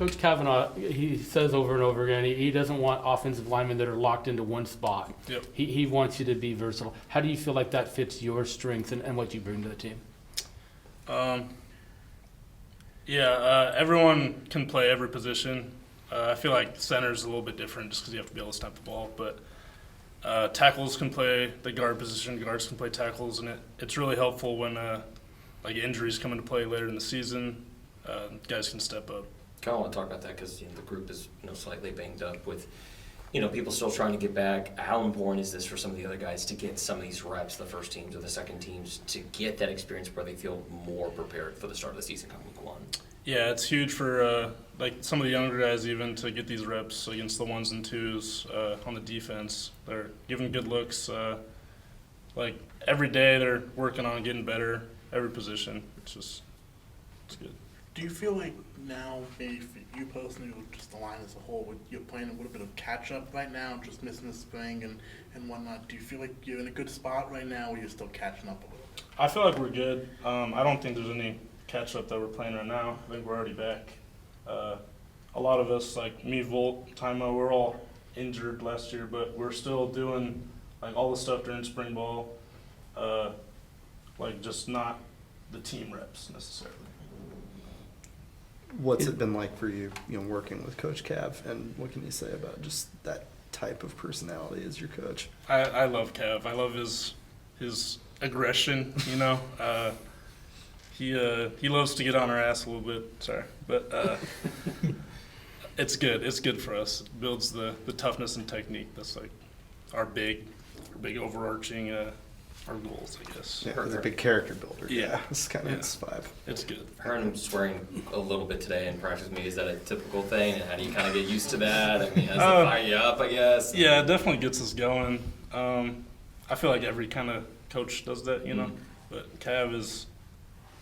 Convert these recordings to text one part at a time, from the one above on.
Coach Cavanaugh, he says over and over again, he doesn't want offensive linemen that are locked into one spot. Yep. He wants you to be versatile. How do you feel like that fits your strengths and what you bring to the team? Everyone can play every position. I feel like center's a little bit different just because you have to be able to snap the ball. But tackles can play the guard position, guards can play tackles, and it's really helpful when like injuries come into play later in the season. Guys can step up. Kind of want to talk about that because the group is slightly banged up with people still trying to get back. How important is this for some of the other guys to get some of these reps, the first teams or the second teams, to get that experience where they feel more prepared for the start of the season come week 1? Yeah, it's huge for like some of the younger guys even to get these reps against the 1s and 2s on the defense. They're giving good looks. Like every day they're working on getting better, every position. It's good. Do you feel like now, maybe for you personally, or just the line as a whole, you're playing a little bit of catch-up right now, just missing the spring and whatnot? Do you feel like you're in a good spot right now, or you're still catching up a little bit? I feel like we're good. I don't think there's any catch-up that we're playing right now. I think we're already back. A lot of us, like me, Volt, Timo, we're all injured last year, but we're still doing like all the stuff during spring ball, like just not the team reps necessarily. What's it been like for you, working with Coach Cav, and what can you say about just that type of personality as your coach? I love Cav. I love his aggression. He loves to get on our ass a little bit. Sorry, but it's good. It's good for us. It builds the toughness and technique. That's like our big overarching our goals, I guess. Yeah, he's a big character builder. Yeah. It's kind of his vibe. It's good. I heard him swearing a little bit today in practice meetings. Is that a typical thing? And how do you kind of get used to that? I mean, does it fire you up, I guess? Yeah, it definitely gets us going. I feel like every kind of coach does that, But Cav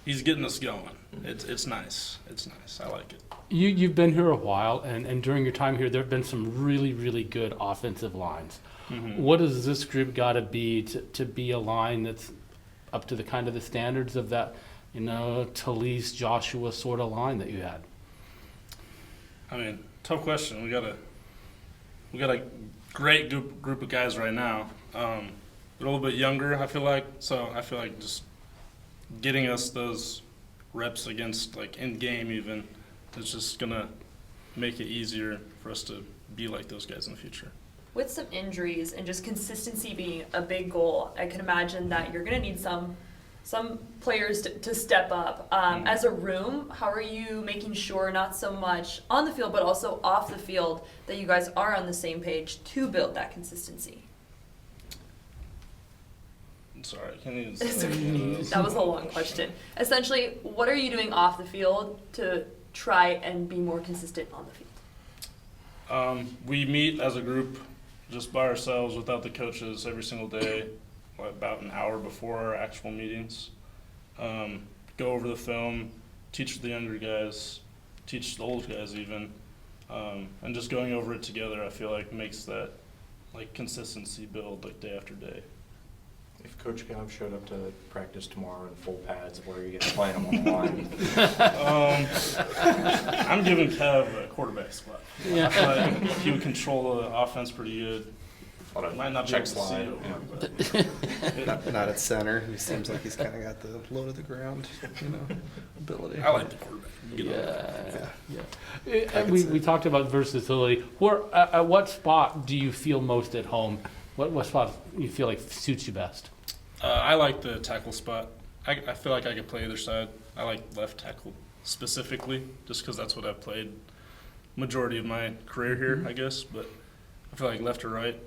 he's getting us going. It's nice. It's nice. I like it. You've been here a while, and during your time here, there have been some really, really good offensive lines. Mm-hmm. What does this group got to be to be a line that's up to the kind of the standards of that, Talise, Joshua sort of line that you had? I mean, tough question. We got a great group of guys right now. They're a little bit younger, I feel like. So I feel like just getting us those reps against, like, in game even, it's just gonna make it easier for us to be like those guys in the future. With some injuries and just consistency being a big goal, I can imagine that you're going to need some players to step up. As a room, how are you making sure, not so much on the field but also off the field, that you guys are on the same page to build that consistency? Sorry, can you That was a long question. Essentially, what are you doing off the field to try and be more consistent on the field? We meet as a group just by ourselves without the coaches every single day, about an hour before our actual meetings. Go over the film, teach the younger guys, teach the old guys even, and just going over it together, I feel like makes that consistency build day after day. If Coach Cav showed up to practice tomorrow in full pads, where are you guys playing him on the line? I'm giving Cav a quarterback spot. Yeah. I feel like he would control the offense pretty good. Might not be check able to see slide. it, but Not at center. He seems like he's kind of got the low to the ground, ability. I like the quarterback. Yeah. We talked about versatility. At what spot do you feel most at home? What spot you feel like suits you best? I like the tackle spot. I feel like I could play either side. I like left tackle specifically, just because that's what I've played majority of my career here, I guess. But I feel like left or right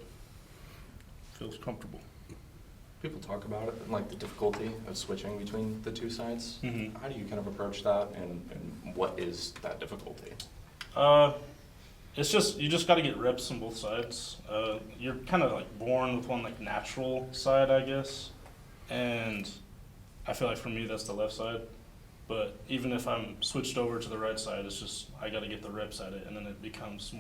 feels comfortable. People talk about it, and the difficulty of switching between the two sides. Mm-hmm. How do you kind of approach that, and what is that difficulty? It's just you just got to get reps on both sides. You're kind of born with one natural side, I guess, and I feel like for me that's the left side. But even if I'm switched over to the right side, it's just I got to get the reps at it, and then it becomes more